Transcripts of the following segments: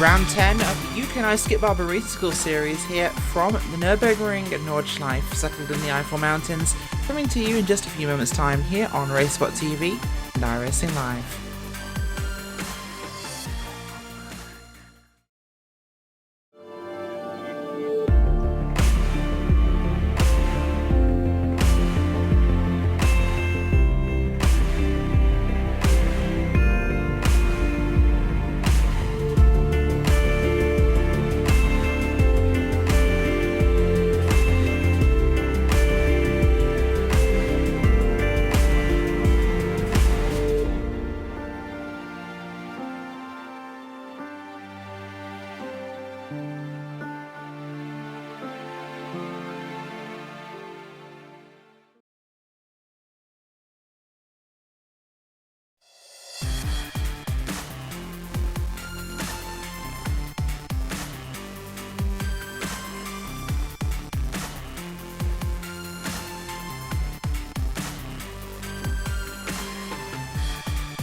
Round 10 of the UK&I Skippys Race School Series here from the Nürburgring at Nordschleife, settled in the Eifel Mountains, coming to you in just a few moments' time here on Racespot TV and iRacing Live.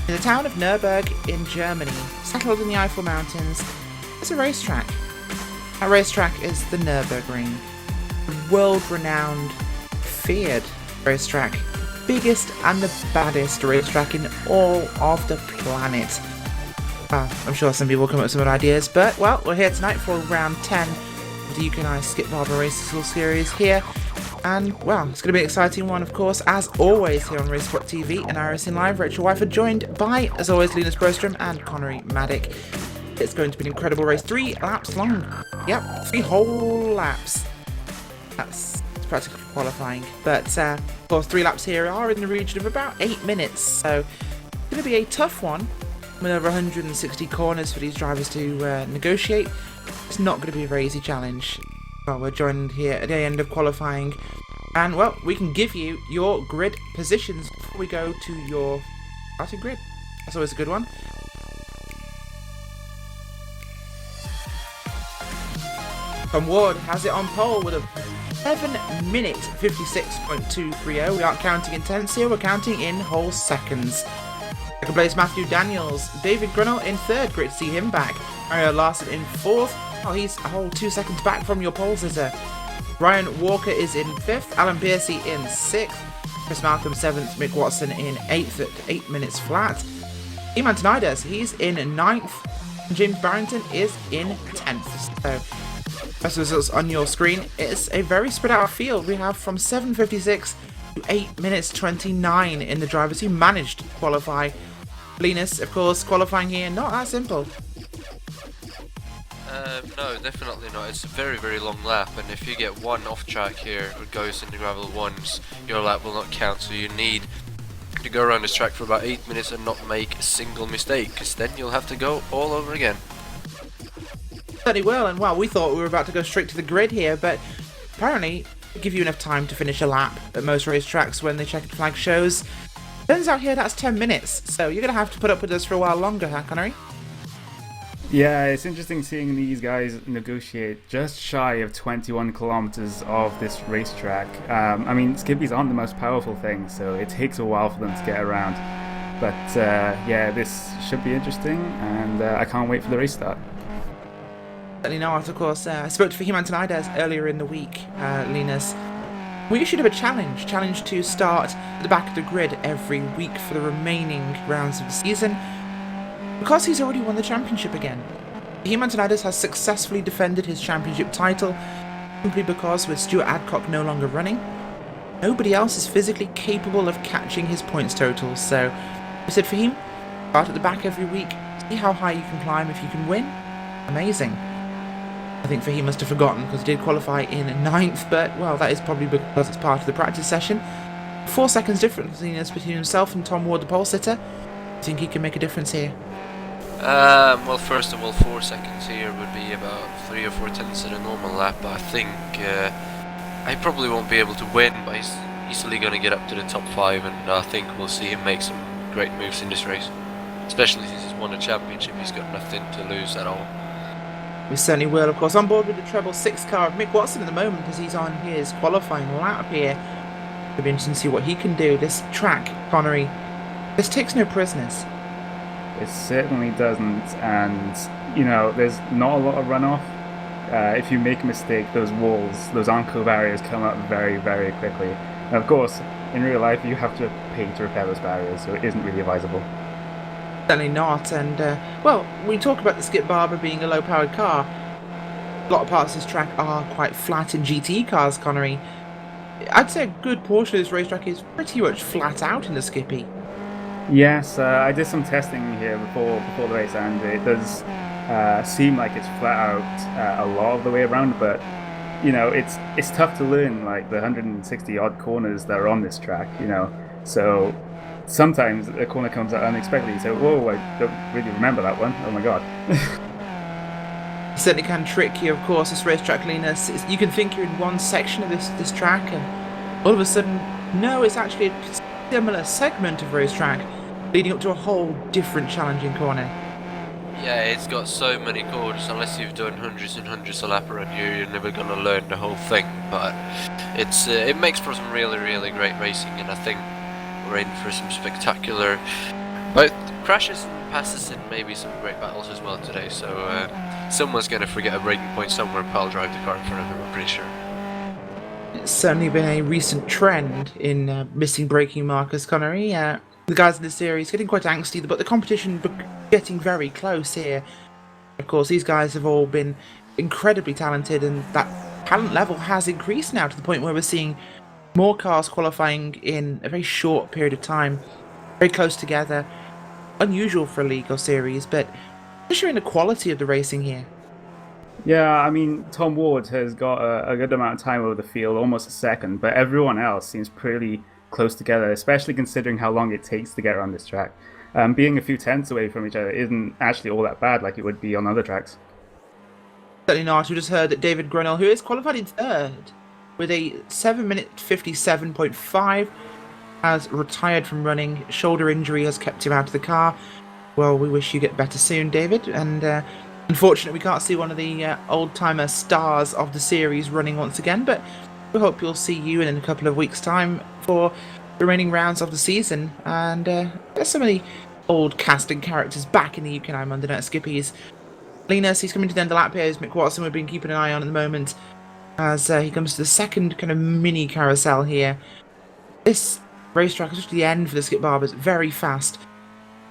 In the town of Nürburg in Germany, settled in the Eifel Mountains, there's a racetrack. That racetrack is the Nürburgring, a world-renowned, feared racetrack, biggest and the baddest racetrack in all of the planet. I'm sure some people come up with some other ideas, but well, we're here tonight for round 10 of the UK&I Skippys Race School Series here. And, well, it's going to be an exciting one, of course, as always, here on Racespot TV and iRacing Live. Rachel Wyford joined by, as always, Linus Brostrom and Connery Maddock. It's going to be an incredible race. 3 laps long. Yep, 3 whole laps. That's practically qualifying. But, of course, 3 laps here are in the region of about 8 minutes. So, it's going to be a tough one, with over 160 corners for these drivers to negotiate. It's not going to be a very easy challenge. Well, we're joined here at the end of qualifying, and well, we can give you your grid positions before we go to your starting grid. That's always a good one. Tom Ward has it on pole with a 7-minute 56.230. We aren't counting in tenths here, we're counting in whole seconds. Second place, Matthew Daniels. David Grunnell in third, great to see him back. Mario Larson in fourth. Oh, he's a whole 2 seconds back from your pole sitter. Ryan Walker is in 5th, Alan Piercy in 6th, Chris Malcolm 7th, Mick Watson in 8th at 8 minutes flat. Iman Tanides, he's in 9th, and James Barrington is in 10th. So, best results on your screen. It's a very spread out field. We have from 7:56 to 8 minutes 29 in the drivers who managed to qualify. Linus, of course, qualifying here, not that simple. No, definitely not. It's a very, very long lap, and if you get one off track here or goes in the gravel once, your lap will not count, so you need to go around this track for about 8 minutes and not make a single mistake, because then you'll have to go all over again. Certainly will, and well, we thought we were about to go straight to the grid here, but apparently they give you enough time to finish a lap at most racetracks when the checkered flag shows. Turns out here that's 10 minutes, so you're going to have to put up with us for a while longer, huh, Connery? Yeah, it's interesting seeing these guys negotiate just shy of 21 kilometers of this racetrack. I mean, Skippys aren't the most powerful thing, so it takes a while for them to get around. But yeah, this should be interesting, and I can't wait for the race start. Certainly not, of course. I spoke to Fahim Antonides earlier in the week, Linus. We issued him a challenge to start at the back of the grid every week for the remaining rounds of the season, because he's already won the championship again. Fahim Antonides has successfully defended his championship title simply because with Stuart Adcock no longer running, nobody else is physically capable of catching his points totals. So we said, Fahim, start at the back every week, see how high you can climb. If you can win, amazing. I think Fahim must have forgotten because he did qualify in 9th, but well, that is probably because it's part of the practice session. 4 seconds difference between himself and Tom Ward, the pole sitter. I think he can make a difference here. Well, first of all, 4 seconds here would be about 3 or 4 tenths at a normal lap. I think I probably won't be able to win, but he's easily going to get up to the top 5, and I think we'll see him make some great moves in this race. Especially since he's won a championship, he's got nothing to lose at all. We certainly will, of course. On board with the treble 6 car of Mick Watson at the moment as he's on his qualifying lap here. It'll be interesting to see what he can do. This track, Connery, this takes no prisoners. It certainly doesn't, and there's not a lot of runoff. If you make a mistake, those walls, those Anko barriers come up very, very quickly. And of course, in real life, you have to pay to repair those barriers, so it isn't really advisable. Certainly not. And, well, we talk about the Skip Barber being a low-powered car. A lot of parts of this track are quite flat in GT cars, Connery. I'd say a good portion of this racetrack is pretty much flat out in the Skippy. Yes, I did some testing here before the race, and it does seem like it's flat out a lot of the way around. But it's tough to learn like the 160 odd corners that are on this track. So sometimes a corner comes out unexpectedly. So whoa, I don't really remember that one. Oh my god. Certainly can trick you, of course, this racetrack, Linus. You can think you're in one section of this track, and all of a sudden, no, it's actually a similar segment of racetrack leading up to a whole different challenging corner. Yeah, it's got so many corners. Unless you've done hundreds and hundreds of laps around here, you're never gonna learn the whole thing. But it makes for some really, really great racing, and I think we're in for some spectacular both crashes and passes, and maybe some great battles as well today. So someone's gonna forget a braking point somewhere, and I'll drive the car in front of him, I'm pretty sure. It's certainly been a recent trend in missing braking markers, Connery. The guys in the series getting quite angsty, but the competition getting very close here. Of course, these guys have all been incredibly talented, and that talent level has increased now to the point where we're seeing more cars qualifying in a very short period of time, very close together. Unusual for a league or series, but just showing the quality of the racing here. Yeah, I mean, Tom Ward has got a good amount of time over the field, almost a second, but everyone else seems pretty close together, especially considering how long it takes to get around this track. Being a few tenths away from each other isn't actually all that bad like it would be on other tracks. Certainly not. We just heard that David Gronell, who is qualified in third with a 7-minute 57.5, has retired from running. Shoulder injury has kept him out of the car. Well, we wish you get better soon, David, and unfortunately we can't see one of the old-timer stars of the series running once again, but we hope you'll see you in a couple of weeks' time for the remaining rounds of the season. And there's so many old casting characters back in the UK&I Monday Night Skippys. Linus, he's coming to the end of the lap here. Is Mick Watson we've been keeping an eye on at the moment as he comes to the second kind of mini carousel here. This racetrack, especially the end for the Skip Barbers, very fast.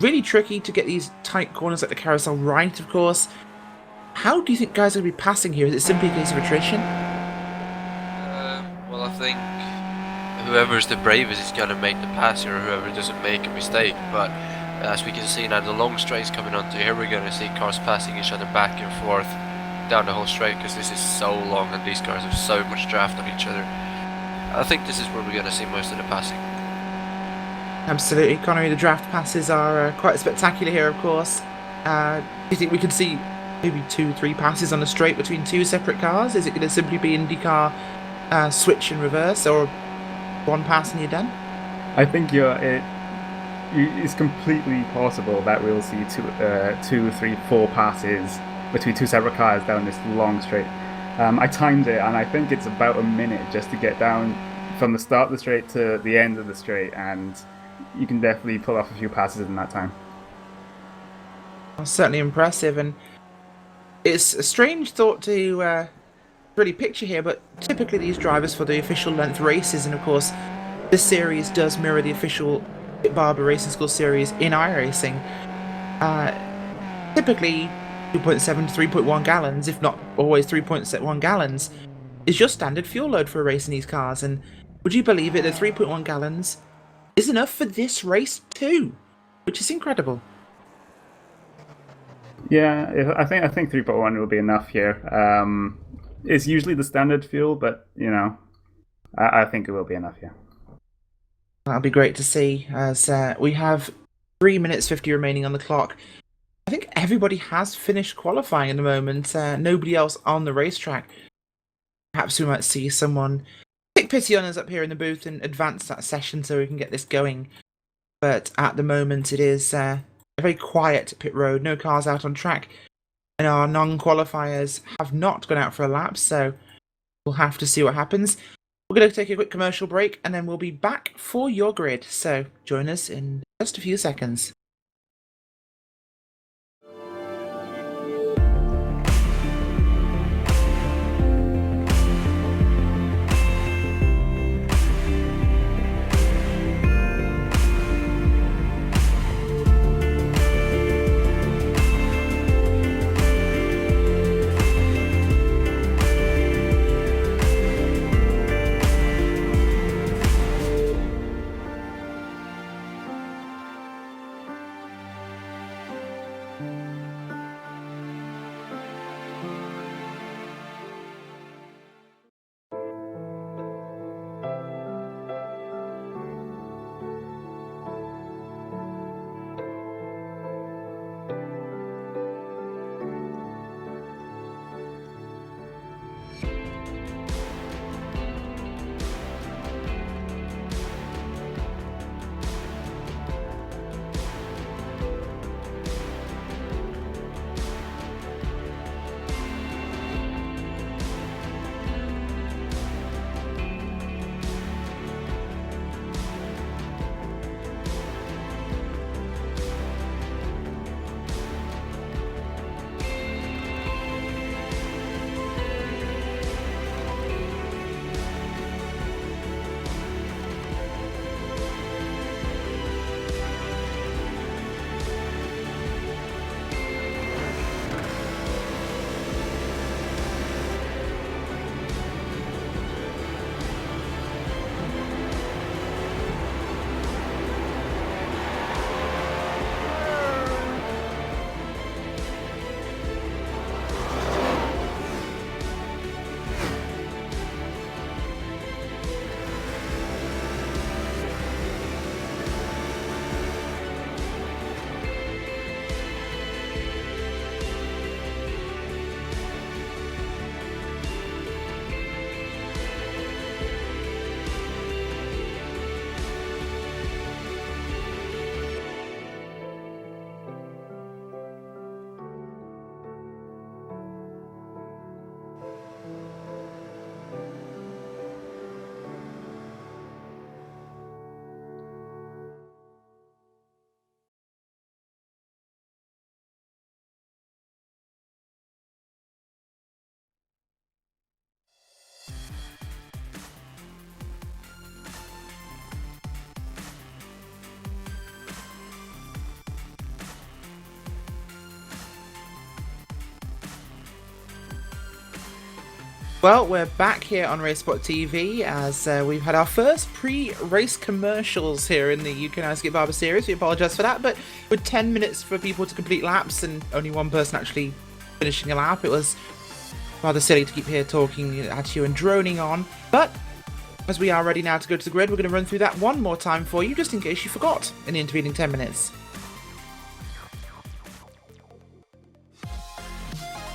Really tricky to get these tight corners like the carousel right, of course. How do you think guys are going to be passing here? Is it simply a case of attrition? Well, I think whoever's the bravest is going to make the pass here, or whoever doesn't make a mistake. But as we can see now, the long straight's coming onto here. We're going to see cars passing each other back and forth down the whole straight, because this is so long and these cars have so much draft on each other. I think this is where we're going to see most of the passing. Absolutely, Connery. The draft passes are quite spectacular here, of course. Do you think we could see maybe 2-3 passes on a straight between two separate cars? Is it going to simply be IndyCar switch and reverse, or one pass and you're done? I think it's completely possible that we'll see 2, 3, 4 passes between two separate cars down this long straight. I timed it, and I think it's about a minute just to get down from the start of the straight to the end of the straight, and you can definitely pull off a few passes in that time. Well, certainly impressive, and it's a strange thought to really picture here, but typically these drivers for the official length races, and of course this series does mirror the official Barber Racing School series in iRacing, typically 2.7 to 3.1 gallons, if not always 3.1 gallons, is your standard fuel load for a race in these cars. And would you believe it, that 3.1 gallons is enough for this race too, which is incredible. Yeah, I think 3.1 will be enough here. It's usually the standard fuel, but I think it will be enough here. That'll be great to see, as we have 3 minutes 50 remaining on the clock. I think everybody has finished qualifying at the moment. Nobody else on the racetrack. Perhaps we might see someone take pity on us up here in the booth and advance that session so we can get this going. But at the moment it is a very quiet pit road, no cars out on track, and our non-qualifiers have not gone out for a lap, so we'll have to see what happens. We're going to take a quick commercial break, and then we'll be back for your grid, so join us in just a few seconds. Well, we're back here on RaceSpot TV as we've had our first pre-race commercials here in the UK&I Skip Barber series. We apologise for that, but with 10 minutes for people to complete laps and only one person actually finishing a lap, it was rather silly to keep here talking at you and droning on. But as we are ready now to go to the grid, we're going to run through that one more time for you, just in case you forgot in the intervening 10 minutes.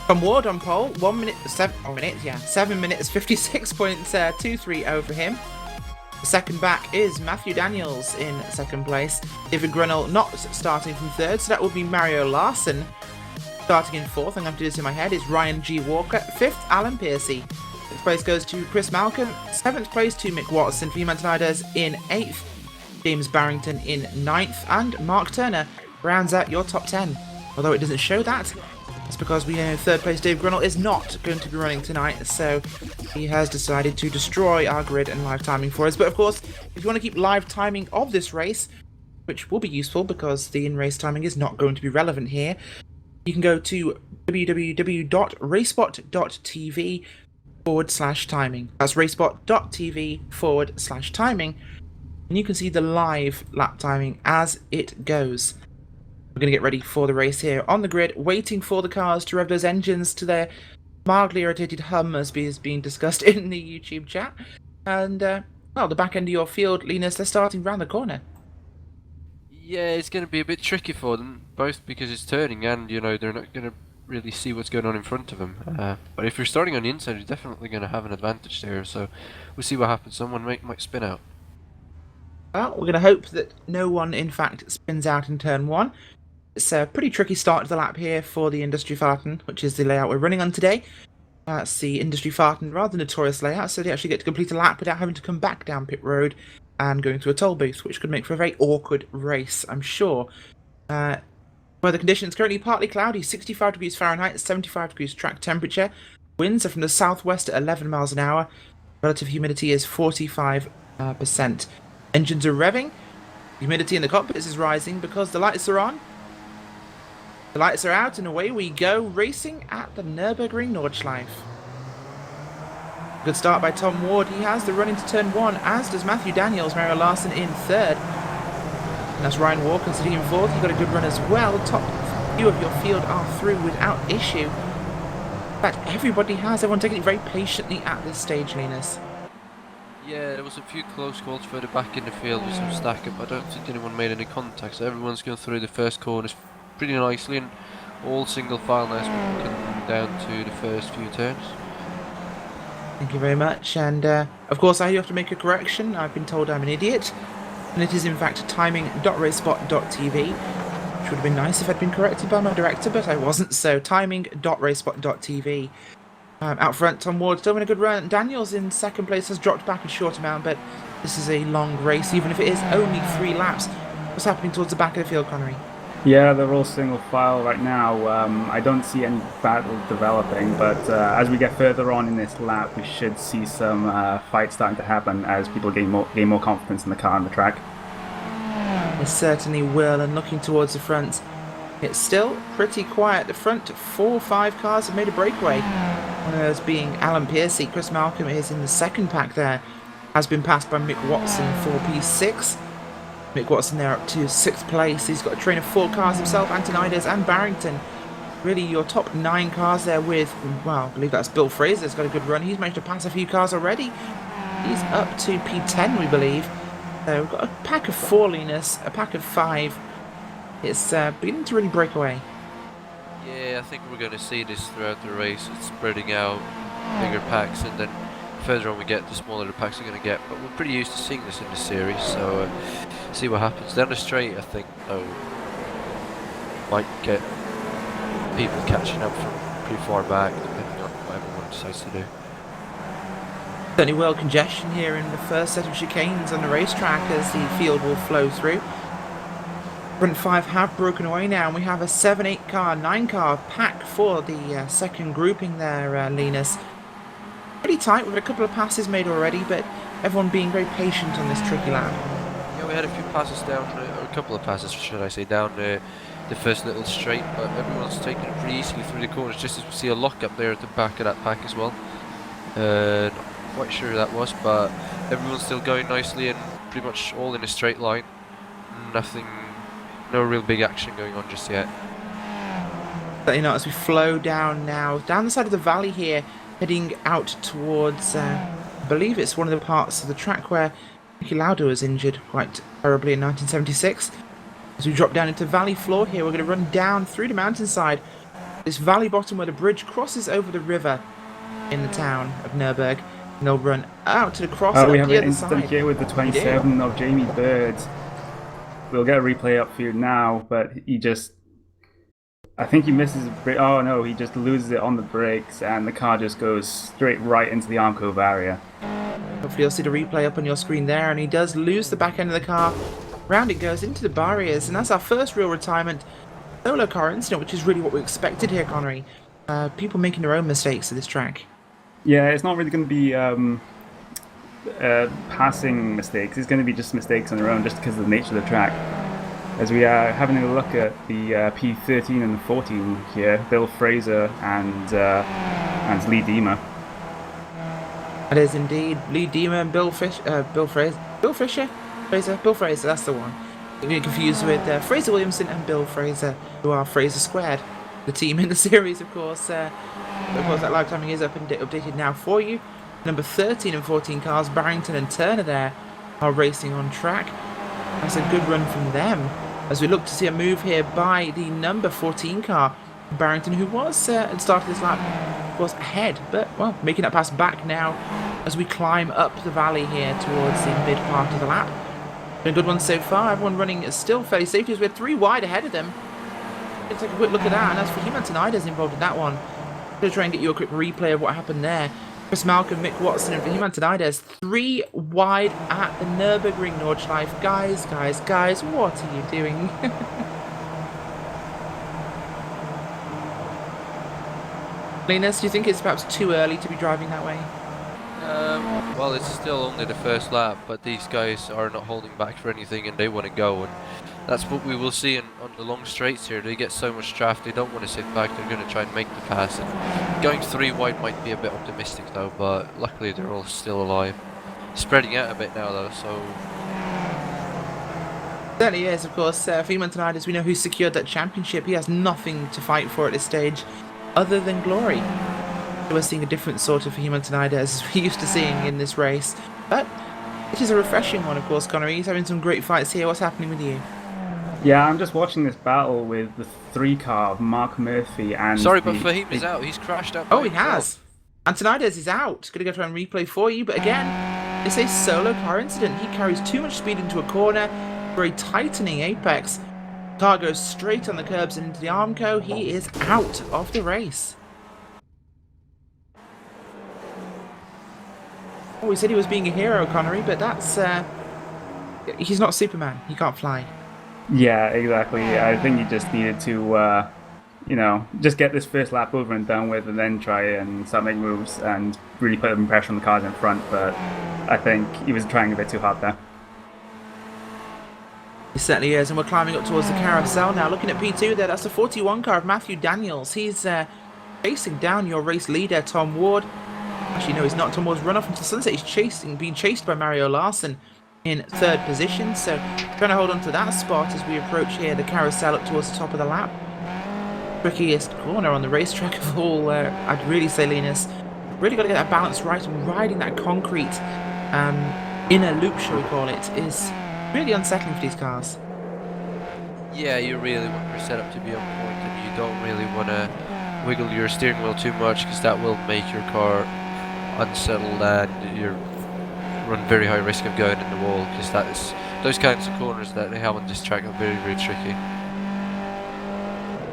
From Ward on pole, 7 minutes 56.23 over him. The second back is Matthew Daniels in second place. David Grunnell not starting from third, so that will be Mario Larson. Starting in fourth, I'm going to do this in my head, is Ryan G. Walker. Fifth, Alan Piercy. Sixth place goes to Chris Malcolm. Seventh place to Mick Watson. Freeman Snyders in eighth. James Barrington in ninth. And Mark Turner rounds out your top 10. Although it doesn't show that. That's because we know third place Dave Grunnell is not going to be running tonight, so he has decided to destroy our grid and live timing for us. But of course, if you want to keep live timing of this race, which will be useful because the in-race timing is not going to be relevant here, you can go to www.racebot.tv/timing. That's racebot.tv/timing, and you can see the live lap timing as it goes. We're going to get ready for the race here on the grid, waiting for the cars to rev those engines to their mildly irritated hum as is being discussed in the YouTube chat. And, well, the back end of your field, Linus, they're starting round the corner. Yeah, it's going to be a bit tricky for them, both because it's turning and, you know, they're not going to really see what's going on in front of them. But if you're starting on the inside, you're definitely going to have an advantage there, so we'll see what happens. Someone might spin out. Well, we're going to hope that no one, in fact, spins out in turn one. It's a pretty tricky start to the lap here for the Industry Fahrten, which is the layout we're running on today. It's the Industry Fahrten, rather notorious layout, so they actually get to complete a lap without having to come back down pit road and going through a toll booth, which could make for a very awkward race, I'm sure. Weather conditions currently partly cloudy, 65 degrees Fahrenheit, 75 degrees track temperature. Winds are from the southwest at 11 miles an hour. Relative humidity is 45%. Engines are revving. Humidity in the cockpits is rising because the lights are on. The lights are out and away we go, racing at the Nürburgring Nordschleife. Good start by Tom Ward. He has the run into turn one, as does Matthew Daniels, Mario Larson in third. And that's Ryan Walker sitting in fourth. He got a good run as well. Top few of your field are through without issue. In fact, everyone taking it very patiently at this stage, Linus. Yeah, there was a few close calls further back in the field with some stack up. I don't think anyone made any contact, so everyone's going through the first corners pretty nicely, and all single file now coming down to the first few turns. Thank you very much, and of course I do have to make a correction. I've been told I'm an idiot, and it is in fact timing.racespot.tv, which would have been nice if I'd been corrected by my director, but I wasn't, so timing.racespot.tv. Out front, Tom Ward still in a good run. Daniels in second place has dropped back a short amount, but this is a long race, even if it is only 3 laps. What's happening towards the back of the field, Connery? Yeah, they're all single file right now. I don't see any battle developing, but as we get further on in this lap, we should see some fights starting to happen as people gain more confidence in the car and the track. They certainly will, and looking towards the front, it's still pretty quiet. The front 4 or 5 cars have made a breakaway. One of those being Alan Piercy. Chris Malcolm is in the second pack there. Has been passed by Mick Watson for P6. Mick Watson there up to 6th place. He's got a train of 4 cars himself, Antonides and Barrington. Really your top 9 cars there with, well, I believe that's Bill Fraser's got a good run. He's managed to pass a few cars already. He's up to P10, we believe. So we've got a pack of 4, Linus, a pack of 5. It's beginning to really break away. Yeah, I think we're going to see this throughout the race. It's spreading out, bigger packs, and then further on we get, the smaller the packs are going to get. But we're pretty used to seeing this in the series, so see what happens. Down the straight, I think, though, might get people catching up from pretty far back, depending on what everyone decides to do. Certainly will congestion here in the first set of chicanes on the racetrack as the field will flow through. Front 5 have broken away now, and we have a 7, 8 car, 9 car pack for the second grouping there, Linus. Pretty tight, with a couple of passes made already, but everyone being very patient on this tricky lap. Yeah, we had a few passes down, or a couple of passes, should I say, down the first little straight, but everyone's taking it pretty easily through the corners, just as we see a lock up there at the back of that pack as well. Not quite sure who that was, but everyone's still going nicely and pretty much all in a straight line. Nothing, no real big action going on just yet. Certainly not, as we flow down now, down the side of the valley here, heading out towards, I believe it's one of the parts of the track where Niki Lauda was injured quite terribly in 1976. As we drop down into valley floor here, we're going to run down through the mountainside, this valley bottom where the bridge crosses over the river in the town of Nürburg, and they'll run out to the cross we at have the an other incident side. here with the 27 of Jamie Bird. We'll get a replay up for you now, but he just... I think he misses a brake. Oh no, he just loses it on the brakes and the car just goes straight right into the Armco barrier. Hopefully you'll see the replay up on your screen there, and he does lose the back end of the car. Round it goes into the barriers, and that's our first real retirement solo car incident, which is really what we expected here, Connery. People making their own mistakes at this track. Yeah, it's not really going to be passing mistakes. It's going to be just mistakes on their own, just because of the nature of the track. As we are having a look at the P13 and the 14 here, Bill Fraser and Lee Deemer. That is indeed Lee Deemer and Bill Fraser, that's the one. You're getting confused with Fraser Williamson and Bill Fraser, who are Fraser Squared, the team in the series, of course. That live timing is updated now for you. Number 13 and 14 cars, Barrington and Turner there, are racing on track. That's a good run from them, as we look to see a move here by the number 14 car, Barrington, who was had started this lap, was ahead, but, well, making that pass back now as we climb up the valley here towards the mid part of the lap. Been a good one so far. Everyone running still fairly safely, as we're 3 wide ahead of them. Let's take a quick look at that, and as for He-Man Tonida's involved in that one, I'm going to try and get you a quick replay of what happened there. Chris Malcolm, Mick Watson, and He-Man Tonida's 3 wide at the Nürburgring Nordschleife. Guys, what are you doing? Linus, do you think it's perhaps too early to be driving that way? Well, it's still only the first lap, but these guys are not holding back for anything and they want to go, and that's what we will see on the long straights here. They get so much draft, they don't want to sit back, they're going to try and make the pass. And going 3 wide might be a bit optimistic though, but luckily they're all still alive. Spreading out a bit now though, so... Certainly is, of course. He-Man Tonida's, we know who secured that championship. He has nothing to fight for at this stage other than glory. We're seeing a different sort of He-Man Tenida as we're used to seeing in this race. But it is a refreshing one, of course, Connery. He's having some great fights here. What's happening with you? Yeah, I'm just watching this battle with the 3 car of Mark Murphy and... Sorry, but Fahim is out. He's crashed out. Oh, he has. And Tonida's is out. Going to go try and replay for you. But again, it's a solo car incident. He carries too much speed into a corner for a tightening apex. Car goes straight on the curbs and into the Armco. He is out of the race. Oh, we said he was being a hero, Connery, but that's... he's not Superman. He can't fly. Yeah, exactly. I think he just needed to, you know, just get this first lap over and done with, and then try and start making moves and really put some pressure on the cars in front. But I think he was trying a bit too hard there. He certainly is, and we're climbing up towards the carousel now. Looking at P2 there, that's the 41 car of Matthew Daniels. He's chasing down your race leader, Tom Ward. Actually, no, he's not. Tom Ward's run off into sunset. He's being chased by Mario Larson in 3rd position, so trying to hold on to that spot as we approach here the carousel up towards the top of the lap. Trickiest corner on the racetrack of all, I'd really say, Linus. Really got to get that balance right, and riding that concrete inner loop, shall we call it, is really unsettling for these cars. Yeah, you really want your setup to be on point, and you don't really want to wiggle your steering wheel too much, because that will make your car unsettled and you run very high risk of going in the wall, because that is those kinds of corners that they have on this track are very, very tricky.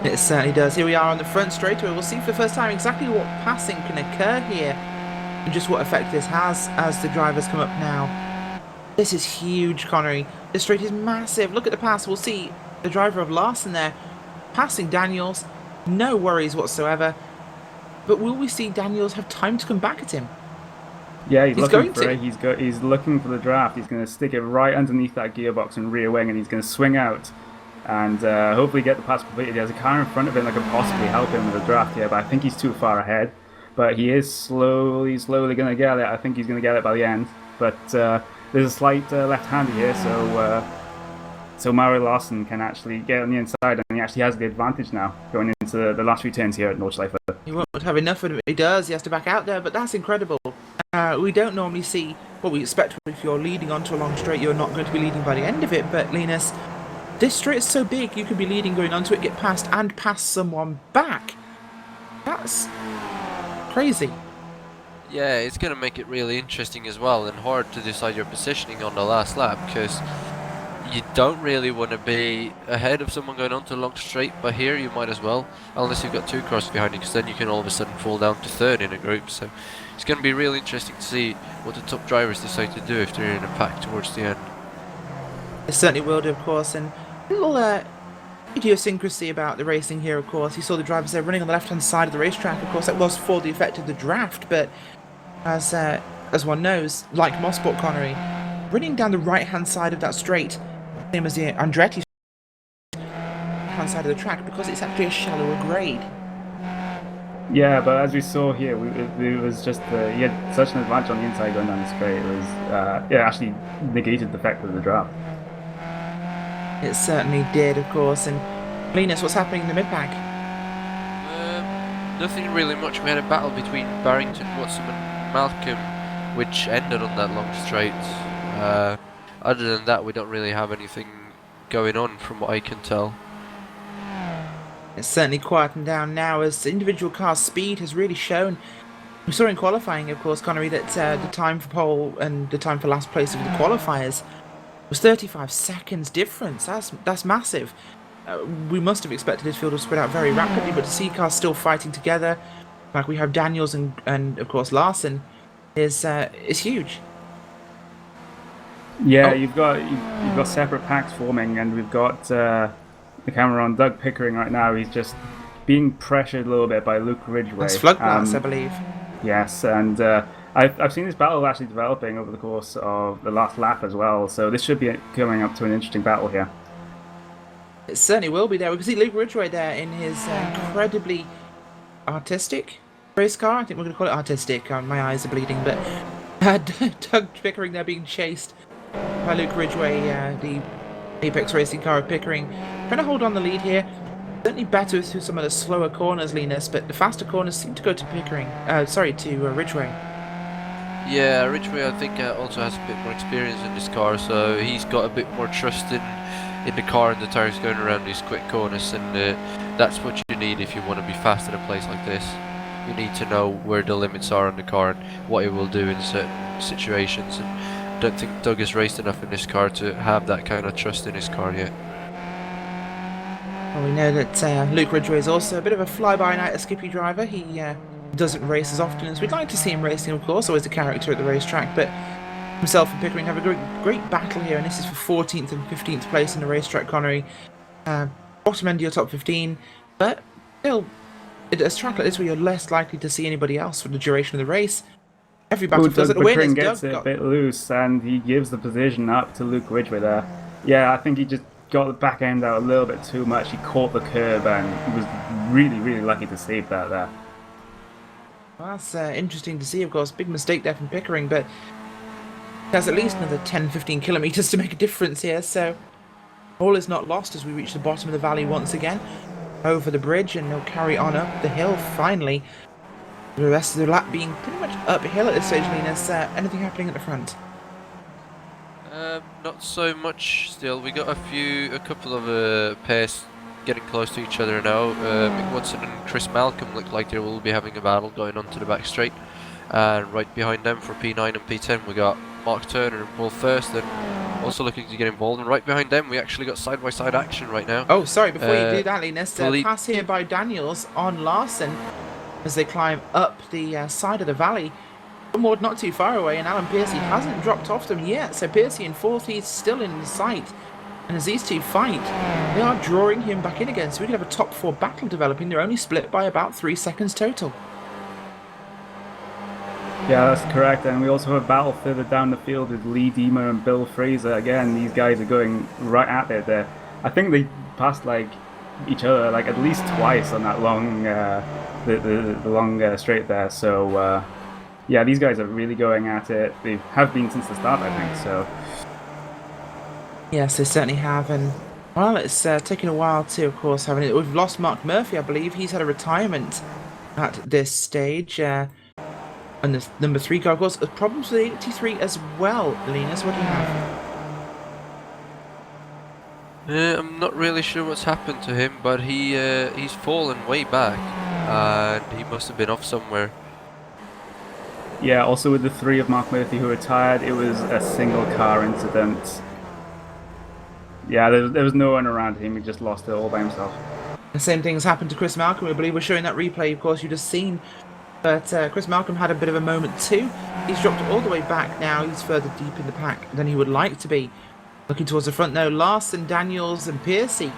It certainly does. Here we are on the front straightaway. We'll see for the first time exactly what passing can occur here and just what effect this has as the drivers come up now. This is huge, Connery. This straight is massive. Look at the pass. We'll see the driver of Larson there passing Daniels. No worries whatsoever. But will we see Daniels have time to come back at him? Yeah, he's looking for it. He's looking for the draft. He's going to stick it right underneath that gearbox and rear wing, and he's going to swing out and hopefully get the pass completed. He has a car in front of him that could possibly help him with the draft here, but I think he's too far ahead. but he is slowly going to get it. I think he's going to get it by the end. But there's a slight left-hander here, so Mario Larsen can actually get on the inside, and he actually has the advantage now going into the last few turns here at Nordschleife. He won't have enough of it. He does. He has to back out there, but that's incredible. We don't normally see what we expect. If you're leading onto a long straight, you're not going to be leading by the end of it. But Linus, this straight is so big, you could be leading going onto it, get past, and pass someone back. That's crazy. Yeah, it's going to make it really interesting as well, and hard to decide your positioning on the last lap, because you don't really want to be ahead of someone going onto a long straight, but here you might as well, unless you've got two cars behind you, because then you can all of a sudden fall down to third in a group. So it's going to be really interesting to see what the top drivers decide to do if they're in a pack towards the end. It certainly will do, of course, and a little idiosyncrasy about the racing here, of course. You saw the drivers there running on the left-hand side of the racetrack. Of course, that was for the effect of the draft, but as one knows, like Mosport Connery, running down the right-hand side of that straight, same as the Andretti hand side of the track, because it's actually a shallower grade. Yeah, but as we saw here, it was just he had such an advantage on the inside going down the straight. It was actually negated the effect of the draft. It certainly did, of course. And Linus, what's happening in the mid-pack? Nothing really much. We had a battle between Barrington, Watson and Malcolm, which ended on that long straight. Other than that, we don't really have anything going on from what I can tell. It's certainly quieting down now as the individual car speed has really shown. We saw in qualifying, of course, Connery, that the time for pole and the time for last place of the qualifiers was 35 seconds difference. That's massive. We must have expected this field to spread out very rapidly, but to see cars still fighting together, like we have Daniels and of course Larsen, is huge. Yeah, you've got separate packs forming, and we've got the camera on Doug Pickering right now. He's just being pressured a little bit by Luke Ridgway. That's flood glass, I believe. Yes, and I've seen this battle actually developing over the course of the last lap as well, so this should be coming up to an interesting battle here. It certainly will be there. We can see Luke Ridgway there in his incredibly artistic race car. I think we're going to call it artistic. My eyes are bleeding, but Doug Pickering there being chased by Luke Ridgway, the Apex Racing car of Pickering, trying to hold on the lead here. Certainly better through some of the slower corners, Linus, but the faster corners seem to go to Pickering. To Ridgway. Yeah, Ridgway I think also has a bit more experience in this car, so he's got a bit more trust in the car and the tires going around these quick corners, and that's what you need if you want to be fast at a place like this. You need to know where the limits are on the car and what it will do in certain situations, and I don't think Doug has raced enough in this car to have that kind of trust in his car yet. Well, we know that Luke Ridgway is also a bit of a fly-by-night a Skippy driver. He doesn't race as often as we'd like to see him racing, of course, always a character at the racetrack, but himself and Pickering have a great battle here, and this is for 14th and 15th place in the racetrack, Connery. Bottom end of your top 15, but still, a track like this where you're less likely to see anybody else for the duration of the race. Every battle does it to win. Pickering gets it a bit loose, and he gives the position up to Luke Ridgway there. Yeah, I think he just got the back end out a little bit too much. He caught the curb, and he was really, really lucky to save that there. Well, that's interesting to see, of course. Big mistake there from Pickering, but he has at least another 10-15 kilometres to make a difference here, so all is not lost as we reach the bottom of the valley once again. Over the bridge, and he'll carry on up the hill finally. The rest of the lap being pretty much uphill at this stage, Linus. Anything happening at the front? Not so much still. We got a couple of pairs getting close to each other now. Mick Watson and Chris Malcolm look like they will be having a battle going on to the back straight. And right behind them for P9 and P10 we got Mark Turner and Paul Thurston also looking to get involved, and right behind them we actually got side-by-side action right now. Oh, sorry, before you do that, Linus, pass here by Daniels on Larsen as they climb up the side of the valley. Not too far away, and Alan Piercy hasn't dropped off them yet, so Piercy in fourth, he's still in sight. And as these two fight, they are drawing him back in again, so we could have a top four battle developing. They're only split by about 3 seconds total. Yeah, that's correct, and we also have a battle further down the field with Lee Deemer and Bill Fraser. Again, these guys are going right at it there. I think they passed like each other like at least twice on that long, the long straight there. So yeah, these guys are really going at it. They have been since the start, I think. So Yes, they certainly have, and well, it's taken a while too, of course, having it. We've lost Mark Murphy, I believe. He's had a retirement at this stage. And the number 3 car, of course, problems with the 83 as well. Linus, what do you have? I'm not really sure what's happened to him, but he's fallen way back, and he must have been off somewhere. yeah, also with the 3 of Mark Murphy who retired, it was a single car incident. Yeah, there was no one around him. He just lost it all by himself. The same thing's happened to Chris Malcolm. I believe we're showing that replay, of course, you just seen. But Chris Malcolm had a bit of a moment too. He's dropped all the way back now. He's further deep in the pack than he would like to be. Looking towards the front now, Larson, Daniels and Piercy,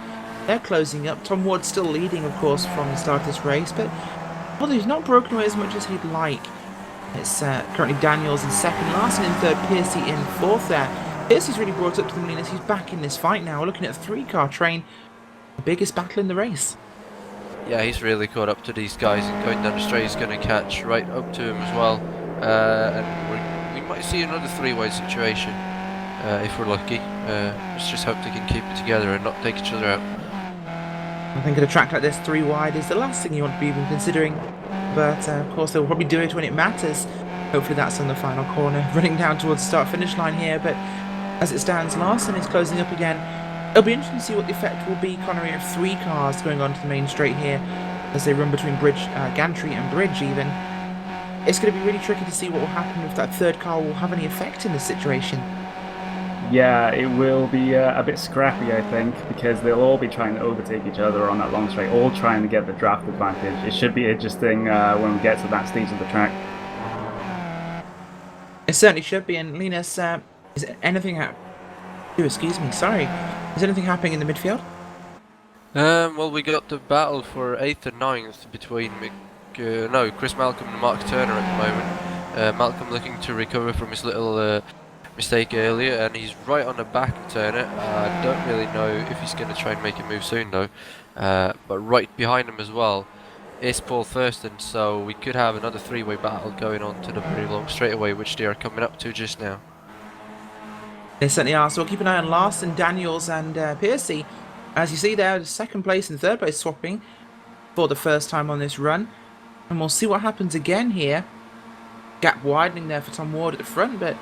they're closing up. Tom Ward's still leading, of course, from the start of this race, but well, he's not broken away as much as he'd like. It's currently Daniels in second, Larson in third, Piercy in fourth there. Piercy's really brought up to the Molinas. He's back in this fight now. We're looking at a 3-car train, the biggest battle in the race. Yeah, he's really caught up to these guys, and going down the straight he's going to catch right up to him as well. And we might see another 3-wide situation if we're lucky. Let's just hope they can keep it together and not take each other out. I think at a track like this, 3 wide is the last thing you want to be even considering. But of course they'll probably do it when it matters. Hopefully that's on the final corner, running down towards the start-finish line here. But as it stands, Larson is closing up again. It'll be interesting to see what the effect will be, Connery, of 3 cars going onto the main straight here as they run between Gantry and Bridge even. It's going to be really tricky to see what will happen if that 3rd car will have any effect in this situation. Yeah, it will be a bit scrappy, I think, because they'll all be trying to overtake each other on that long straight, all trying to get the draft advantage. It should be interesting when we get to that stage of the track. It certainly should be, and Linus, is anything happening? Excuse me, sorry. Is anything happening in the midfield? Well, we got the battle for 8th and 9th between Chris Malcolm and Mark Turner at the moment. Malcolm looking to recover from his little mistake earlier, and he's right on the back of Turner. I don't really know if he's going to try and make a move soon though. But right behind him as well is Paul Thurston, so we could have another 3-way battle going on to the very long straightaway, which they are coming up to just now. They certainly are, so we'll keep an eye on Larson, Daniels and Piercy. As you see there, 2nd place and 3rd place swapping for the first time on this run. And we'll see what happens again here. Gap widening there for Tom Ward at the front, but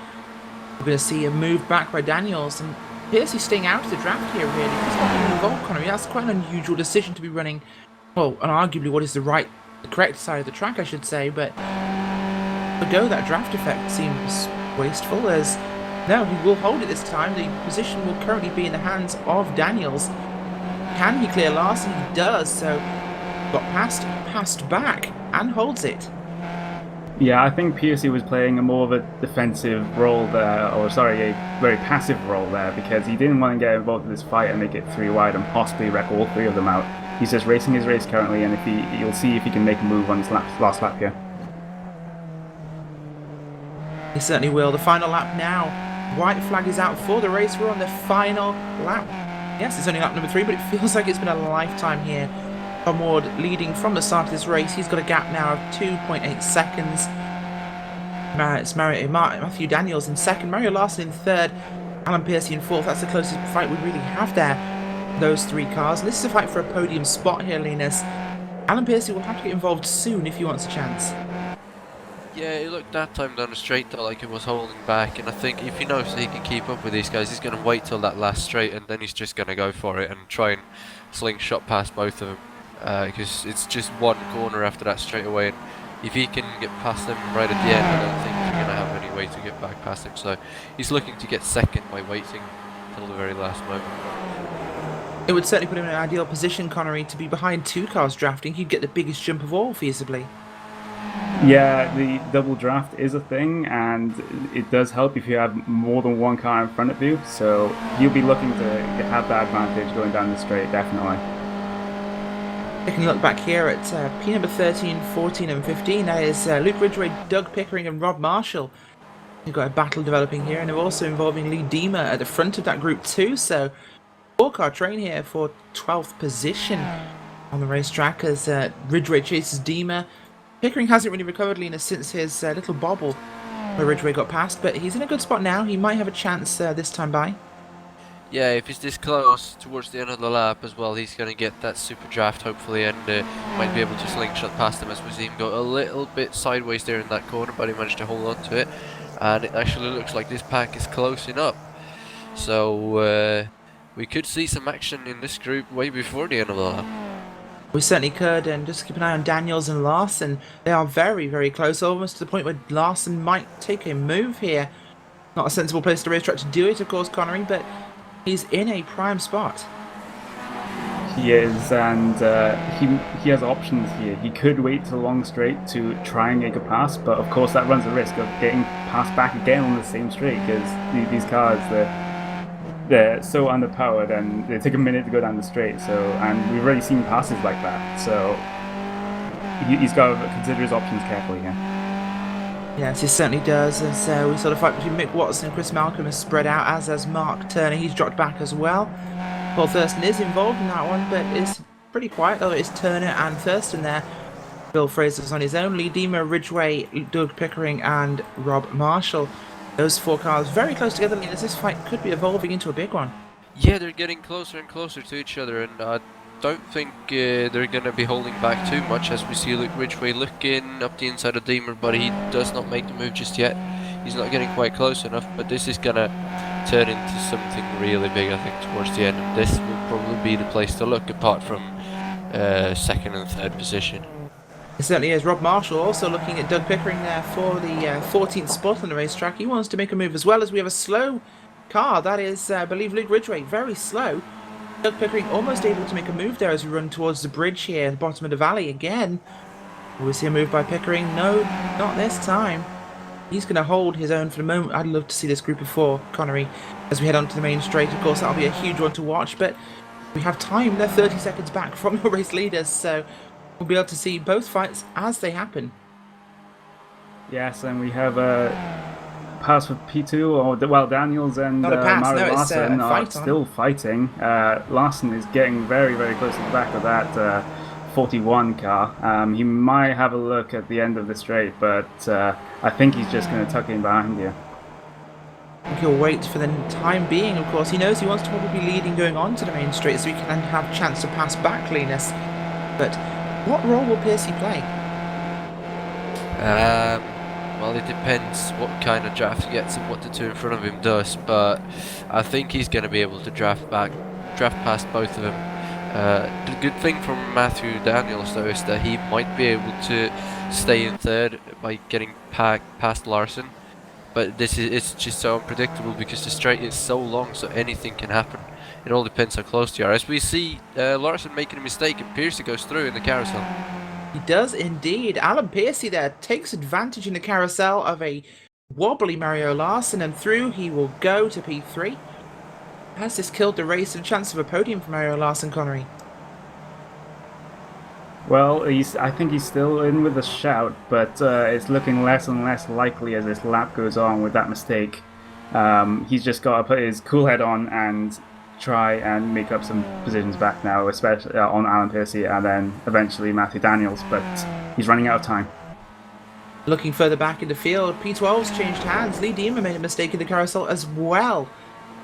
we're going to see a move back by Daniels. And Piercy staying out of the draft here, really. He's not even involved, Connery. That's quite an unusual decision to be running, well, and arguably what is the correct side of the track, I should say. But to go, that draft effect seems wasteful, as no, he will hold it this time. The position will currently be in the hands of Daniels. Can he clear Larson? He does, so got passed back, and holds it. Yeah, I think Piercy was playing a more of a defensive role there, or sorry, a very passive role there, because he didn't want to get involved in this fight and make it 3 wide and possibly wreck all 3 of them out. He's just racing his race currently, and if you'll see if he can make a move on his last lap here. He certainly will. The final lap now. White flag is out for the race. We're on the final lap. Yes, it's only lap number 3, but it feels like it's been a lifetime here. Tom Ward leading from the start of this race. He's got a gap now of 2.8 seconds. It's Matthew Daniels in 2nd, Mario Larson in 3rd, Alan Piercy in 4th. That's the closest fight we really have there, those 3 cars. And this is a fight for a podium spot here, Linus. Alan Piercy will have to get involved soon if he wants a chance. Yeah, it looked that time down the straight though like it was holding back, and I think if he knows that he can keep up with these guys, he's going to wait till that last straight, and then he's just going to go for it and try and slingshot past both of them, because it's just one corner after that straight away, and if he can get past them right at the end, I don't think they're going to have any way to get back past him, so he's looking to get 2nd by waiting till the very last moment. It would certainly put him in an ideal position, Connery, to be behind 2 cars drafting. He'd get the biggest jump of all, feasibly. Yeah, the double draft is a thing, and it does help if you have more than 1 car in front of you, so you'll be looking to have that advantage going down the straight, definitely. Taking a look back here at P number 13, 14 and 15, that is Luke Ridgway, Doug Pickering and Rob Marshall. You've got a battle developing here, and they're also involving Lee Deemer at the front of that group too, so 4-car train here for 12th position on the racetrack as Ridgway chases Deemer. Pickering hasn't really recovered, Lena, since his little bobble where Ridgway got past, but he's in a good spot now. He might have a chance this time by. Yeah, if he's this close towards the end of the lap as well, he's going to get that super draft hopefully, and might be able to slingshot past him, as we see him go a little bit sideways there in that corner, but he managed to hold on to it, and it actually looks like this pack is closing up. So we could see some action in this group way before the end of the lap. We certainly could, and just keep an eye on Daniels and Larson. They are very, very close, almost to the point where Larson might take a move here. Not a sensible place to racetrack to do it, of course, Connery, but he's in a prime spot. He is, and he has options here. He could wait to the long straight to try and make a pass, but of course that runs the risk of getting passed back again on the same straight, because these cars, they're so underpowered and they take a minute to go down the straight. So, and we've already seen passes like that. So he's got to consider his options carefully here. Yes, he certainly does. As we sort of fight between Mick Watson and Chris Malcolm has spread out, as has Mark Turner. He's dropped back as well. Paul Thurston is involved in that one, but it's pretty quiet, though. It's Turner and Thurston there. Bill Fraser's on his own. Lee Deemer, Ridgway, Doug Pickering, and Rob Marshall. Those 4 cars very close together, as this fight could be evolving into a big one. Yeah, they're getting closer and closer to each other, and I don't think they're going to be holding back too much, as we see Luke Ridgway looking up the inside of Deemer, but he does not make the move just yet. He's not getting quite close enough, but this is going to turn into something really big, I think, towards the end, and this will probably be the place to look, apart from 2nd and 3rd position. It certainly is. Rob Marshall also looking at Doug Pickering there for the 14th spot on the racetrack. He wants to make a move as well, as we have a slow car. That is, I believe, Luke Ridgway. Very slow. Doug Pickering almost able to make a move there as we run towards the bridge here at the bottom of the valley again. Will we see a move by Pickering? No, not this time. He's going to hold his own for the moment. I'd love to see this group of 4, Connery, as we head onto the main straight. Of course, that'll be a huge one to watch, but we have time. They're 30 seconds back from your race leaders, so we'll be able to see both fights as they happen. Yes, and we have a pass for P2, or well, Daniels and Mario Larson are still fighting. Larson is getting very, very close to the back of that 41 car. He might have a look at the end of the straight, but I think he's just going to tuck in behind you. I think he'll wait for the time being, of course. He knows he wants to probably be leading going on to the main straight, so he can then have a chance to pass back Linus. But what role will Piercy play? Well, it depends what kind of draft he gets and what the 2 in front of him does, but I think he's going to be able to draft past both of them. The good thing from Matthew Daniels, though, is that he might be able to stay in 3rd by getting past Larson, but it's just so unpredictable because the straight is so long, so anything can happen. It all depends how close you are. As we see Larson making a mistake, and Piercy goes through in the carousel. He does indeed. Alan Piercy there takes advantage in the carousel of a wobbly Mario Larson, and through he will go to P3. Has this killed the race and a chance of a podium for Mario Larson, Connery? Well, I think he's still in with a shout, but it's looking less and less likely as this lap goes on with that mistake. He's just got to put his cool head on and try and make up some positions back now, especially on Alan Piercy and then eventually Matthew Daniels, but he's running out of time. Looking further back in the field, P12's changed hands. Lee Deemer made a mistake in the carousel as well,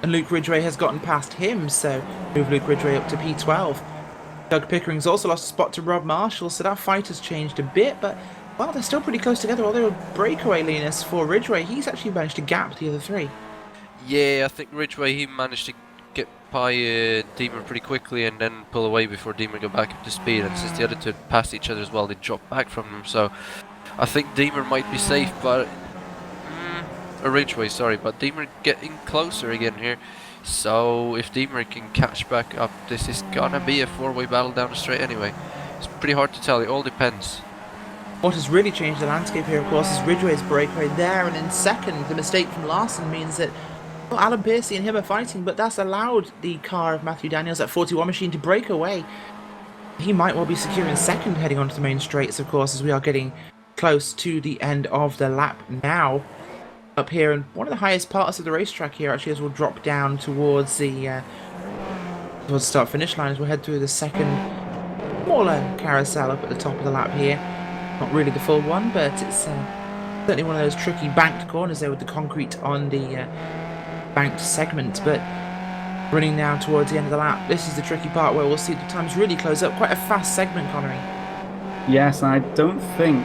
and Luke Ridgway has gotten past him, so move Luke Ridgway up to P12. Doug Pickering's also lost a spot to Rob Marshall, so that fight has changed a bit, but well, they're still pretty close together. Although a breakaway Linus for Ridgway, he's actually managed to gap the other 3. Yeah, I think Ridgway, he managed to get by Deemer pretty quickly and then pull away before Deemer got back up to speed, and since the other 2 passed each other as well, they dropped back from them, so I think Deemer might be safe, but Ridgway, sorry, but Deemer getting closer again here, so if Deemer can catch back up, this is gonna be a 4-way battle down the straight anyway. It's pretty hard to tell, it all depends. What has really changed the landscape here, of course, is Ridgway's breakaway there, and in second, the mistake from Larson means that well, Alan Piercy and him are fighting, but that's allowed the car of Matthew Daniels at 41 machine to break away. He might well be securing second heading onto the main straights, of course, as we are getting close to the end of the lap now. Up here, and one of the highest parts of the racetrack here, actually, as we'll drop down towards the towards the start-finish line as we'll head through the second smaller carousel up at the top of the lap here. Not really the full one, but it's certainly one of those tricky banked corners there with the concrete on the banked segment. But running now towards the end of the lap, this is the tricky part where we'll see the times really close up. Quite a fast segment, Connery. Yes, I don't think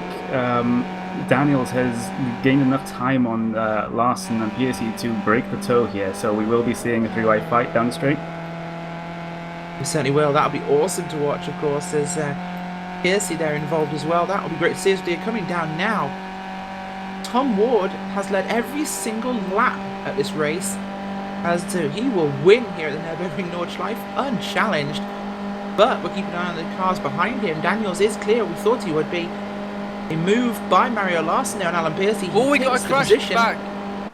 Daniels has gained enough time on Larson and Piercy to break the toe here, so we will be seeing a three-way fight down the straight. We certainly will. That'll be awesome to watch, of course. There's Piercy there involved as well. That'll be great to see as they're coming down now. Tom Ward has led every single lap at this race, as to he will win here at the Nürburgring Nordschleife unchallenged. But we're keeping an eye on the cars behind him. Daniels is clear. We thought he would be. A move by Mario Larson there on Alan Piercy. Oh, we got a crash back.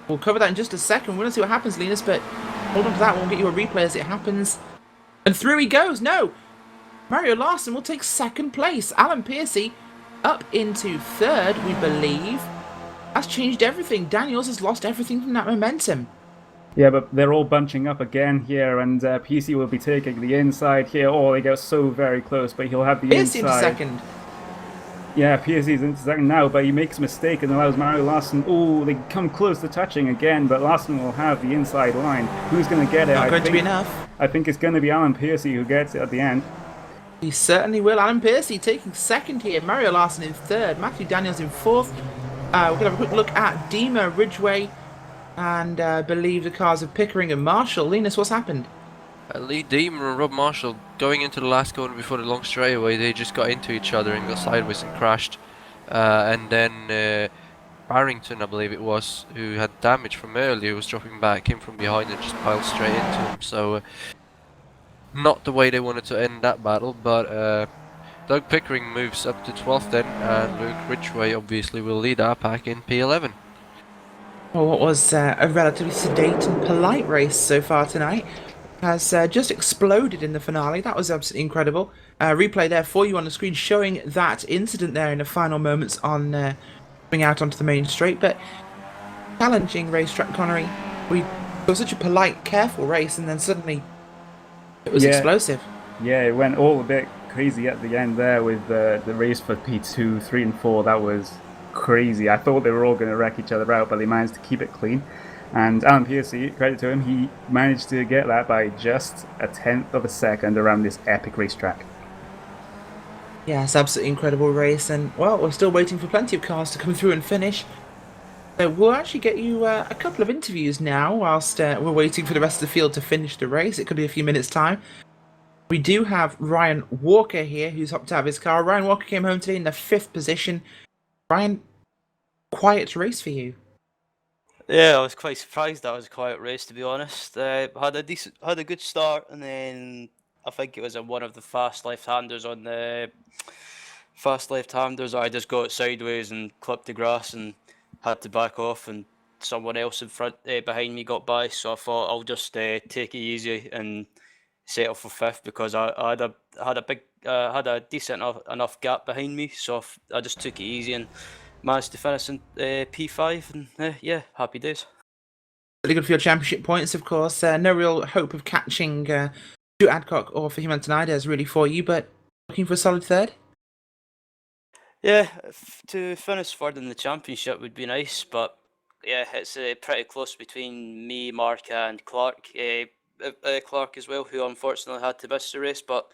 We'll cover that in just a second. We're going to see what happens, Linus, but hold on to that. We'll get you a replay as it happens. And through he goes. No! Mario Larson will take second place. Alan Piercy up into third, we believe. That's changed everything. Daniels has lost everything from that momentum. Yeah, but they're all bunching up again here, and PC will be taking the inside here. Oh, they get so very close, but he'll have the Piercy inside. into second. Yeah, PSC's into second now, but he makes a mistake and allows Mario Larson. Oh, they come close to touching again, but Larson will have the inside line. Who's going to get it? Not going to be enough. I think it's going to be Alan Piercy who gets it at the end. He certainly will. Alan Piercy taking second here. Mario Larson in third. Matthew Daniels in fourth. We're going to have a quick look at Dima, Ridgway, and I believe the cars of Pickering and Marshall. Linus, what's happened? Lee Deemer and Rob Marshall going into the last corner before the long straightaway, they just got into each other and got sideways and crashed. And then Barrington, I believe it was, who had damage from earlier, was dropping back, came from behind and just piled straight into him. So not the way they wanted to end that battle, but Doug Pickering moves up to 12th then, and Luke Ridgway obviously will lead our pack in P11. Well, what was a relatively sedate and polite race so far tonight has just exploded in the finale. That was absolutely incredible. Replay there for you on the screen showing that incident there in the final moments on coming out onto the main straight. But challenging racetrack, Connery. We saw such a polite, careful race, and then suddenly it was explosive. Yeah, it went all a bit crazy at the end there with the race for P2, 3 and 4. That was crazy. I thought they were all going to wreck each other out, but they managed to keep it clean. And Alan Piercy, credit to him, he managed to get that by just a tenth of a second around this epic racetrack. Yeah, it's absolutely incredible race, and well, we're still waiting for plenty of cars to come through and finish. So we'll actually get you a couple of interviews now whilst we're waiting for the rest of the field to finish the race. It could be a few minutes' time. We do have Ryan Walker here, who's hopped out of his car. Ryan Walker came home today in the 5th position. Ryan, quiet race for you. Yeah, I was quite surprised that was a quiet race, to be honest. Had a good start, and then I think it was one of the fast left-handers on the fast left-handers. I just got sideways and clipped the grass and had to back off, and someone else in front behind me got by. So I thought I'll just take it easy and settle for 5th because I had a decent enough gap behind me. So I just took it easy and managed to finish in P5, and yeah, happy days. Really good for your championship points, of course. No real hope of catching Stu Adcock or Fahim Antonaides really for you, but looking for a solid 3rd? Yeah, to finish 3rd in the championship would be nice, but yeah, it's pretty close between me, Mark, and Clark. Clark as well, who unfortunately had to miss the race, but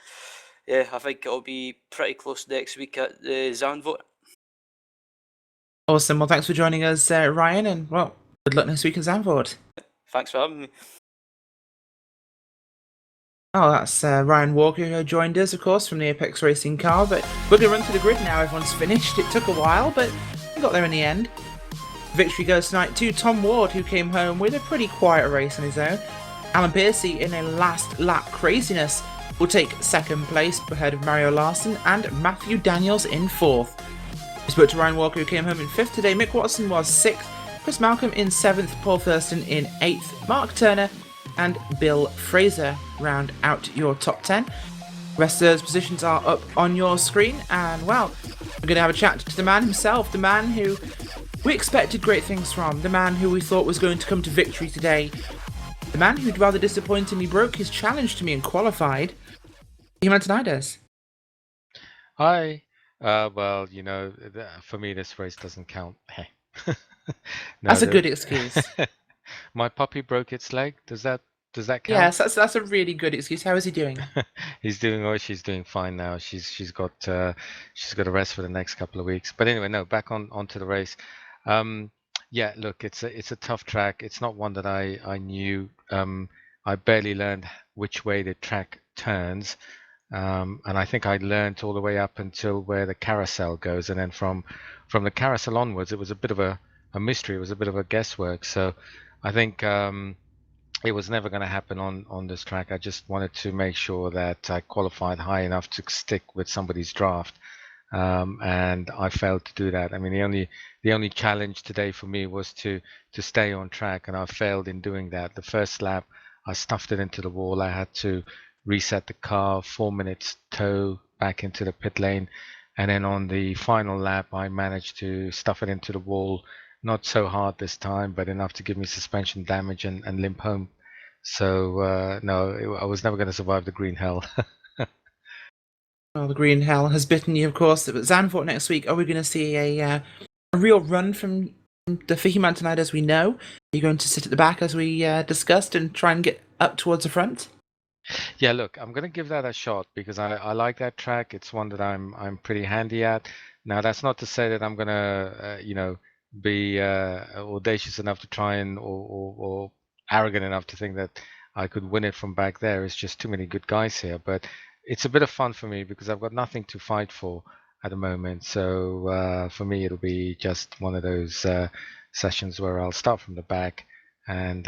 yeah, I think it'll be pretty close next week at the Zandvoort. Awesome. Well, thanks for joining us, Ryan, and well, good luck next week at Zandvoort. Thanks for having me. Oh, that's Ryan Walker who joined us, of course, from the Apex Racing car, but we're going to run through the grid now. Everyone's finished. It took a while, but we got there in the end. Victory goes tonight to Tom Ward, who came home with a pretty quiet race on his own. Alan Piercy, in a last lap craziness, will take 2nd place ahead of Mario Larson, and Matthew Daniels in 4th. We spoke to Ryan Walker, who came home in 5th today. Mick Watson was 6th. Chris Malcolm in 7th. Paul Thurston in 8th. Mark Turner and Bill Fraser round out your top 10. The rest of those positions are up on your screen. And, well, we're going to have a chat to the man himself. The man who we expected great things from. The man who we thought was going to come to victory today. The man who'd rather disappointingly broke his challenge to me and qualified, Humantonides. Hi. Well, for me, this race doesn't count. Hey. No, That's a good excuse. my puppy broke its leg. Does that count? Yes, that's a really good excuse. How is he doing? He's doing well. She's doing fine now. She's got a rest for the next couple of weeks. But anyway, no, back onto the race. Yeah, look, it's a tough track. It's not one that I knew. I barely learned which way the track turns. And I think I learned all the way up until where the carousel goes, and then from the carousel onwards, it was a bit of a mystery. It was a bit of a guesswork. So I think it was never going to happen on this track. I just wanted to make sure that I qualified high enough to stick with somebody's draft, and I failed to do that. I mean, the only challenge today for me was to stay on track, and I failed in doing that. The first lap, I stuffed it into the wall. I had to reset the car, 4 minutes tow back into the pit lane, and then on the final lap I managed to stuff it into the wall, not so hard this time, but enough to give me suspension damage and limp home. So no, I was never going to survive the green hell. Well, the green hell has bitten you, of course. But Zandvoort next week, are we going to see a real run from the Fehmarn as we know? Are you going to sit at the back as we discussed and try and get up towards the front? Yeah, look, I'm gonna give that a shot because I like that track. It's one that I'm pretty handy at. Now, that's not to say that I'm gonna be audacious enough to try and or arrogant enough to think that I could win it from back there. It's just too many good guys here. But it's a bit of fun for me because I've got nothing to fight for at the moment. So for me, it'll be just one of those sessions where I'll start from the back and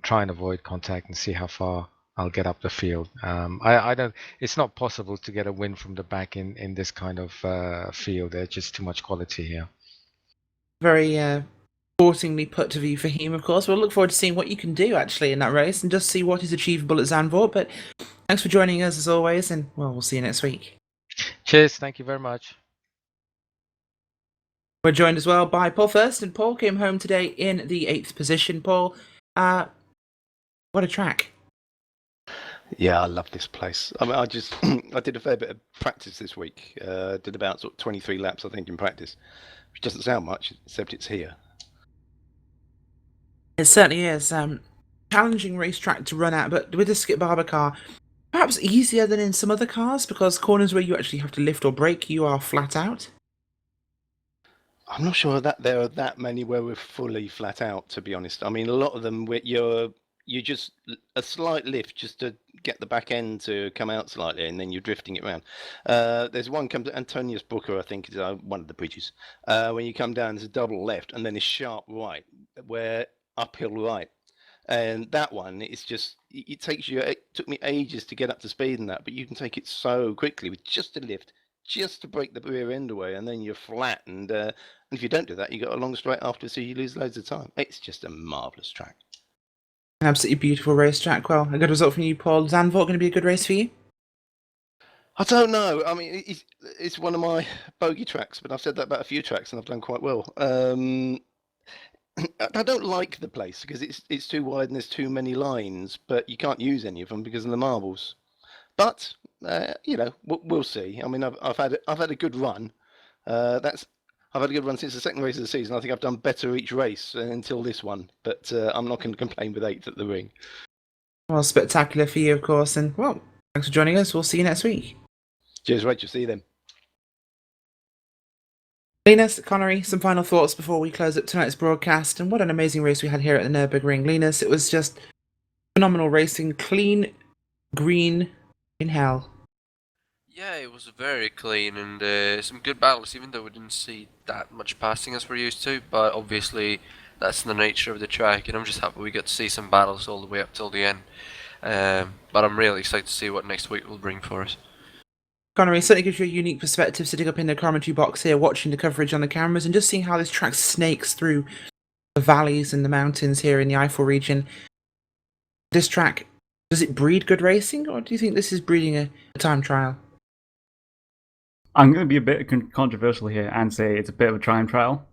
try and avoid contact and see how far I'll get up the field. I don't. It's not possible to get a win from the back in this kind of field. There's just too much quality here. Very sportingly put to view for him, of course. We'll look forward to seeing what you can do actually in that race and just see what is achievable at Zandvoort. But thanks for joining us as always, and well, we'll see you next week. Cheers. Thank you very much. We're joined as well by Paul Thurston. Paul came home today in the 8th position. Paul, what a track. Yeah, I love this place. I mean, I did a fair bit of practice this week. Did about sort of 23 laps, I think, in practice, which doesn't sound much, except it's here. It certainly is. Challenging racetrack to run at, but with the Skip Barber car, perhaps easier than in some other cars because corners where you actually have to lift or brake, you are flat out. I'm not sure that there are that many where we're fully flat out, to be honest. I mean, a lot of them you just a slight lift just to get the back end to come out slightly, and then you're drifting it around. There's one comes Antonius Booker, I think, is one of the bridges. When you come down, there's a double left, and then a sharp right, where uphill right. And that one, it's just it took me ages to get up to speed in that, but you can take it so quickly with just a lift, just to break the rear end away, and then you're flat. And if you don't do that, you got a long straight after, so you lose loads of time. It's just a marvelous track. An absolutely beautiful racetrack. Well, a good result from you, Paul. Zandvoort going to be a good race for you? I don't know. I mean, it's one of my bogey tracks, but I've said that about a few tracks, and I've done quite well. I don't like the place because it's too wide and there's too many lines, but you can't use any of them because of the marbles. But we'll see. I mean, I've had a good run. I've had a good run since the second race of the season. I think I've done better each race until this one, but I'm not going to complain with 8th at the ring. Well, spectacular for you, of course. And, well, thanks for joining us. We'll see you next week. Cheers, Rachel. See you then. Linus, Connery, some final thoughts before we close up tonight's broadcast. And what an amazing race we had here at the Nürburgring. Linus, it was just phenomenal racing. Clean, green, in hell. Yeah, it was very clean and some good battles, even though we didn't see that much passing as we're used to. But obviously, that's the nature of the track, and I'm just happy we got to see some battles all the way up till the end. But I'm really excited to see what next week will bring for us. Connery, certainly gives you a unique perspective sitting up in the commentary box here, watching the coverage on the cameras, and just seeing how this track snakes through the valleys and the mountains here in the Eifel region. This track, does it breed good racing, or do you think this is breeding a time trial? I'm going to be a bit controversial here and say it's a bit of a time trial.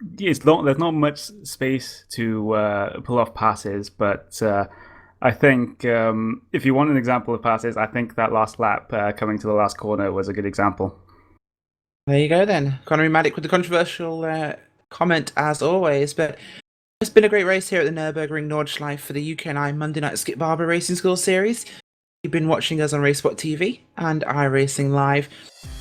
there's not much space to pull off passes, but I think if you want an example of passes, I think that last lap coming to the last corner was a good example. There you go then. Connery Maddock with the controversial comment as always, but it's been a great race here at the Nürburgring Nordschleife for the UK&I Monday Night Skip Barber Racing School Series. You've been watching us on Racespot TV and iRacing Live.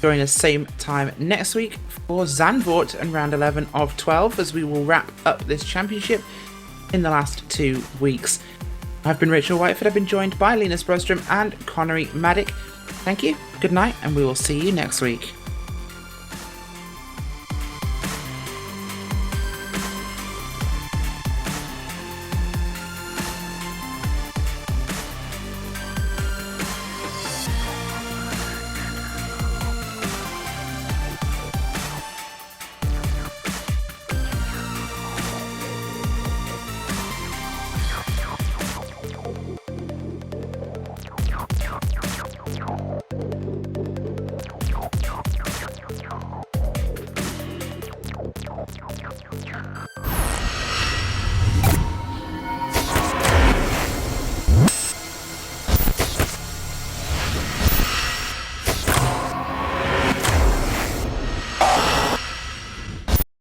Join us same time next week for Zandvoort and round 11 of 12 as we will wrap up this championship in the last 2 weeks. I've been Rachel Whiteford. I've been joined by Linus Brostrom and Connery Maddock. Thank you, good night, and we will see you next week.